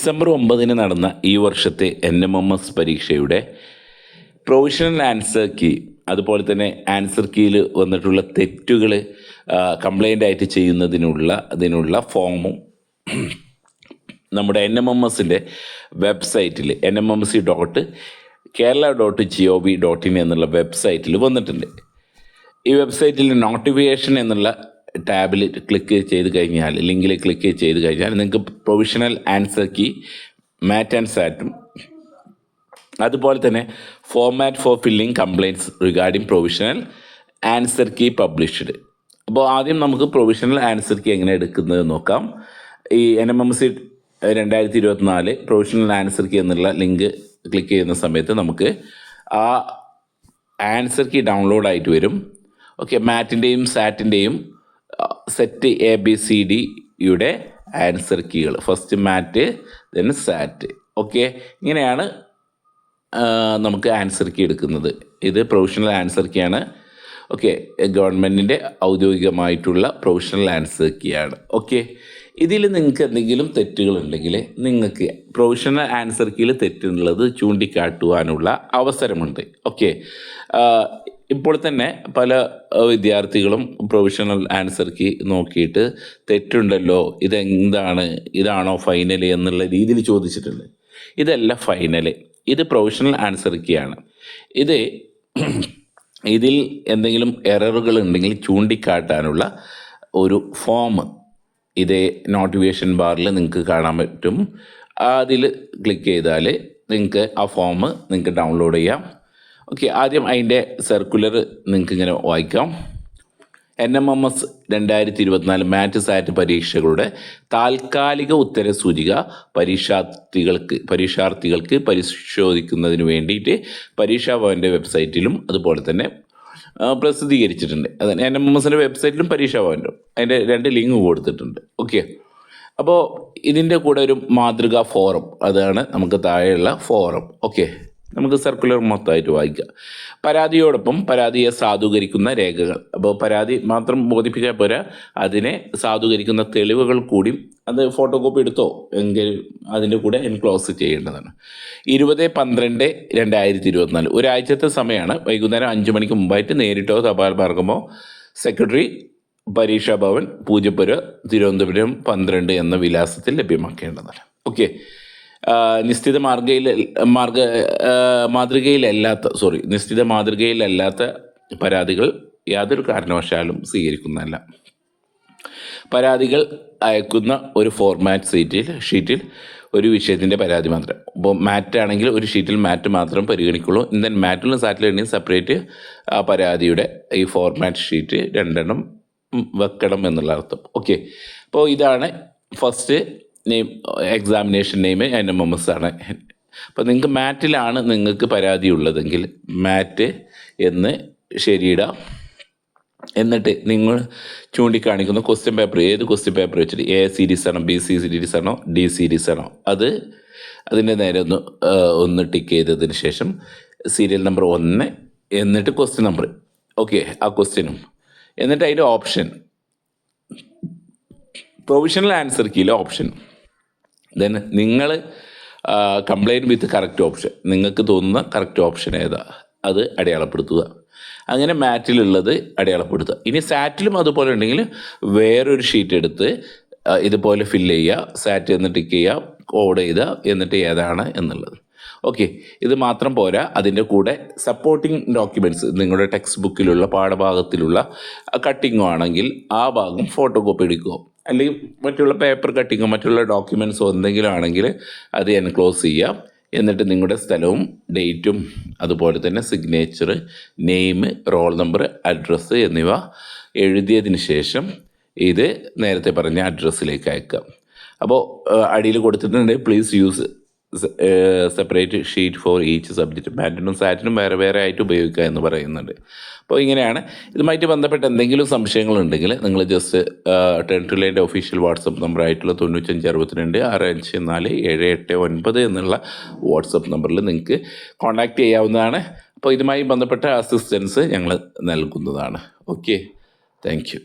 December 9 നടന്ന ഈ വർഷത്തെ NMMS പരീക്ഷയുടെ പ്രൊവിഷണൽ ആൻസർ കീ, അതുപോലെ തന്നെ ആൻസർ കീയിൽ വന്നിട്ടുള്ള തെറ്റുകൾ കംപ്ലൈൻ്റ് ആയിട്ട് ചെയ്യുന്നതിനുള്ള ഫോമും നമ്മുടെ NMMSൻ്റെ വെബ്സൈറ്റിൽ nmmc.kerala.gov.in എന്നുള്ള വെബ്സൈറ്റിൽ വന്നിട്ടുണ്ട്. ഈ വെബ്സൈറ്റിൽ നോട്ടിഫിക്കേഷൻ എന്നുള്ള ടാബിൽ ക്ലിക്ക് ചെയ്ത് കഴിഞ്ഞാൽ, ലിങ്കിൽ ക്ലിക്ക് ചെയ്ത് കഴിഞ്ഞാൽ നിങ്ങൾക്ക് provisional answer key MAT and സാറ്റും, അതുപോലെ തന്നെ format for filling complaints regarding provisional answer key published. അപ്പോൾ ആദ്യം നമുക്ക് പ്രൊവിഷണൽ ആൻസർ കീ എങ്ങനെ എടുക്കുന്നത് നോക്കാം. ഈ NMMC 2024 പ്രൊവിഷണൽ ആൻസർ കീ എന്നുള്ള ലിങ്ക് ക്ലിക്ക് ചെയ്യുന്ന സമയത്ത് നമുക്ക് ആ ആൻസർ കീ ഡൗൺലോഡ് ആയിട്ട് വരും. ഓക്കെ, മാറ്റിൻ്റെയും സാറ്റിൻ്റെയും സെറ്റ് ABCDയുടെ ആൻസർ കീകൾ, ഫസ്റ്റ് മാറ്റ് ദെൻ സാറ്റ്. ഓക്കെ, ഇങ്ങനെയാണ് നമുക്ക് ആൻസർ കീ എടുക്കുന്നത്. ഇത് പ്രൊവിഷണൽ ആൻസർ കീ ആണ്. ഓക്കെ, ഗവൺമെൻറ്റിൻ്റെ ഔദ്യോഗികമായിട്ടുള്ള പ്രൊവിഷണൽ ആൻസർ കീ ആണ്. ഓക്കെ, ഇതിൽ നിങ്ങൾക്ക് എന്തെങ്കിലും തെറ്റുകളുണ്ടെങ്കിൽ നിങ്ങൾക്ക് പ്രൊവിഷണൽ ആൻസർ കീയിൽ തെറ്റുള്ളത് ചൂണ്ടിക്കാട്ടുവാനുള്ള അവസരമുണ്ട്. ഓക്കെ, ഇപ്പോൾ തന്നെ പല വിദ്യാർത്ഥികളും പ്രൊവിഷണൽ ആൻസർ കീ നോക്കിയിട്ട് തെറ്റുണ്ടല്ലോ, ഇതാണോ ഫൈനൽ എന്നുള്ള രീതിയിൽ ചോദിച്ചിട്ടുണ്ട്. ഇതല്ല ഫൈനൽ, ഇത് പ്രൊവിഷണൽ ആൻസർ കീ ആണ്. ഇതിൽ എന്തെങ്കിലും എററുകൾ ഉണ്ടെങ്കിൽ ചൂണ്ടിക്കാട്ടാനുള്ള ഒരു ഫോം ഇതേ നോട്ടിഫിക്കേഷൻ ബാറിൽ നിങ്ങൾക്ക് കാണാൻ പറ്റും. അതിൽ ക്ലിക്ക് ചെയ്താൽ നിങ്ങൾക്ക് ആ ഫോം നിങ്ങൾക്ക് ഡൗൺലോഡ് ചെയ്യാം. ഓക്കെ, ആദ്യം അതിൻ്റെ സർക്കുലർ നിങ്ങൾക്ക് ഇങ്ങനെ വായിക്കാം. NMMS 2024 മാറ്റ് സാറ്റ് പരീക്ഷകളുടെ താൽക്കാലിക ഉത്തരസൂചിക പരീക്ഷാർത്ഥികൾക്ക് പരിശോധിക്കുന്നതിന് വേണ്ടിയിട്ട് പരീക്ഷാഭവൻ്റെ വെബ്സൈറ്റിലും അതുപോലെ തന്നെ പ്രസിദ്ധീകരിച്ചിട്ടുണ്ട്. അത് NMMSൻ്റെ വെബ്സൈറ്റിലും പരീക്ഷാഭവനിലും അതിൻ്റെ 2 ലിങ്ക് കൊടുത്തിട്ടുണ്ട്. ഓക്കെ, അപ്പോൾ ഇതിൻ്റെ കൂടെ ഒരു മാതൃകാ ഫോറം, അതാണ് നമുക്ക് താഴെയുള്ള ഫോറം. ഓക്കെ, നമുക്ക് സർക്കുലർ മൊത്തമായിട്ട് വായിക്കാം. പരാതിയോടൊപ്പം പരാതിയെ സാധൂകരിക്കുന്ന രേഖകൾ. അപ്പോൾ പരാതി മാത്രം ബോധിപ്പിച്ചാൽ പോരാ, അതിനെ സാധൂകരിക്കുന്ന തെളിവുകൾ കൂടി അത് ഫോട്ടോ കോപ്പി എടുത്തോ എങ്കിൽ അതിൻ്റെ കൂടെ എൻക്ലോസ് ചെയ്യേണ്ടതാണ്. 20/12/2024 ഒരാഴ്ചത്തെ സമയമാണ്. വൈകുന്നേരം 5 മണിക്ക് മുമ്പായിട്ട് നേരിട്ടോ തപാൽ മാർഗമോ സെക്രട്ടറി പരീക്ഷാ ഭവൻ, പൂജപ്പുര, തിരുവനന്തപുരം 12 എന്ന വിലാസത്തിൽ ലഭ്യമാക്കേണ്ടതാണ്. ഓക്കെ, നിശ്ചിത മാതൃകയിലല്ലാത്ത പരാതികൾ യാതൊരു കാരണവശാലും സ്വീകരിക്കുന്നതല്ല. പരാതികൾ അയക്കുന്ന ഒരു ഫോർമാറ്റ് ഷീറ്റിൽ ഒരു വിഷയത്തിൻ്റെ പരാതി മാത്രം. ഇപ്പോൾ മാറ്റ് ആണെങ്കിൽ ഒരു ഷീറ്റിൽ മാറ്റ് മാത്രം പരിഗണിക്കുള്ളൂ. ദെൻ മാറ്റിലും സാറ്റിലും സെപ്പറേറ്റ് ആ പരാതിയുടെ ഈ ഫോർമാറ്റ് ഷീറ്റ് 2 വെക്കണം എന്നുള്ള അർത്ഥം. ഓക്കെ, അപ്പോൾ ഇതാണ് first name, examination name NMMS ആണ്. അപ്പോൾ നിങ്ങൾക്ക് മാറ്റിലാണ് നിങ്ങൾക്ക് പരാതി ഉള്ളതെങ്കിൽ മാറ്റ് എന്ന് ശരിയിടാം. എന്നിട്ട് നിങ്ങൾ ചൂണ്ടിക്കാണിക്കുന്ന ക്വസ്റ്റ്യൻ പേപ്പർ, ഏത് ക്വസ്റ്റ്യൻ പേപ്പർ വെച്ചിട്ട് A സീരീസ് ആണോ, B സീരീസ് ആണോ, D സീരീസ് ആണോ, അതിൻ്റെ നേരെ ഒന്ന് ടിക്ക് ചെയ്തതിന് ശേഷം സീരിയൽ നമ്പർ 1, എന്നിട്ട് ക്വസ്റ്റ്യൻ നമ്പർ. ഓക്കെ, ആ ക്വസ്റ്റ്യനും എന്നിട്ട് അതിൻ്റെ ഓപ്ഷൻ, പ്രൊവിഷണൽ ആൻസർ കീയിലെ ഓപ്ഷൻ. ദെൻ നിങ്ങൾ കംപ്ലൈൻറ്റ് വിത്ത് കറക്റ്റ് ഓപ്ഷൻ, നിങ്ങൾക്ക് തോന്നുന്ന കറക്റ്റ് ഓപ്ഷൻ ഏതാ അത് അടയാളപ്പെടുത്തുക. അങ്ങനെ മാറ്റിലുള്ളത് അടയാളപ്പെടുത്തുക. ഇനി സാറ്റിലും അതുപോലെ ഉണ്ടെങ്കിൽ വേറൊരു ഷീറ്റ് എടുത്ത് ഇതുപോലെ ഫില്ല് ചെയ്യുക, സാറ്റ് എന്ന് ടിക്ക് ചെയ്യുക, കോഡ് ചെയ്യുക, എന്നിട്ട് ഏതാണ് എന്നുള്ളത്. ഓക്കെ, ഇത് മാത്രം പോരാ, അതിൻ്റെ കൂടെ സപ്പോർട്ടിങ് ഡോക്യുമെൻറ്റ്സ്, നിങ്ങളുടെ ടെക്സ്റ്റ് ബുക്കിലുള്ള പാഠഭാഗത്തിലുള്ള കട്ടിങ്ങോ ആണെങ്കിൽ ആ ഭാഗം ഫോട്ടോ കോപ്പി എടുക്കുകയോ അല്ലെങ്കിൽ മറ്റുള്ള പേപ്പർ കട്ടിങ്ങോ മറ്റുള്ള ഡോക്യുമെൻറ്റ്സോ എന്തെങ്കിലും ആണെങ്കിൽ അത് എൻക്ലോസ് ചെയ്യാം. എന്നിട്ട് നിങ്ങളുടെ സ്ഥലവും ഡേറ്റും അതുപോലെ തന്നെ signature, name, roll number, address എന്നിവ എഴുതിയതിന് ശേഷം ഇത് നേരത്തെ പറഞ്ഞ അഡ്രസ്സിലേക്ക് അയക്കാം. അപ്പോൾ അടിയിൽ കൊടുത്തിട്ടുണ്ട്, please use separate sheet for each subject. മാറ്റിനും സാറ്റിനും വേറെ വേറെ ആയിട്ട് ഉപയോഗിക്കുക എന്ന് പറയുന്നുണ്ട്. അപ്പോൾ ഇങ്ങനെയാണ്. ഇതുമായിട്ട് ബന്ധപ്പെട്ട എന്തെങ്കിലും സംശയങ്ങളുണ്ടെങ്കിൽ നിങ്ങൾ ജസ്റ്റ് 10 to 9 ഒഫീഷ്യൽ വാട്സപ്പ് നമ്പറായിട്ടുള്ള 9562 654789 എന്നുള്ള വാട്സപ്പ് നമ്പറിൽ നിങ്ങൾക്ക് കോൺടാക്റ്റ് ചെയ്യാവുന്നതാണ്. അപ്പോൾ ഇതുമായി ബന്ധപ്പെട്ട അസിസ്റ്റൻസ് ഞങ്ങൾ നൽകുന്നതാണ്. Okay, thank you.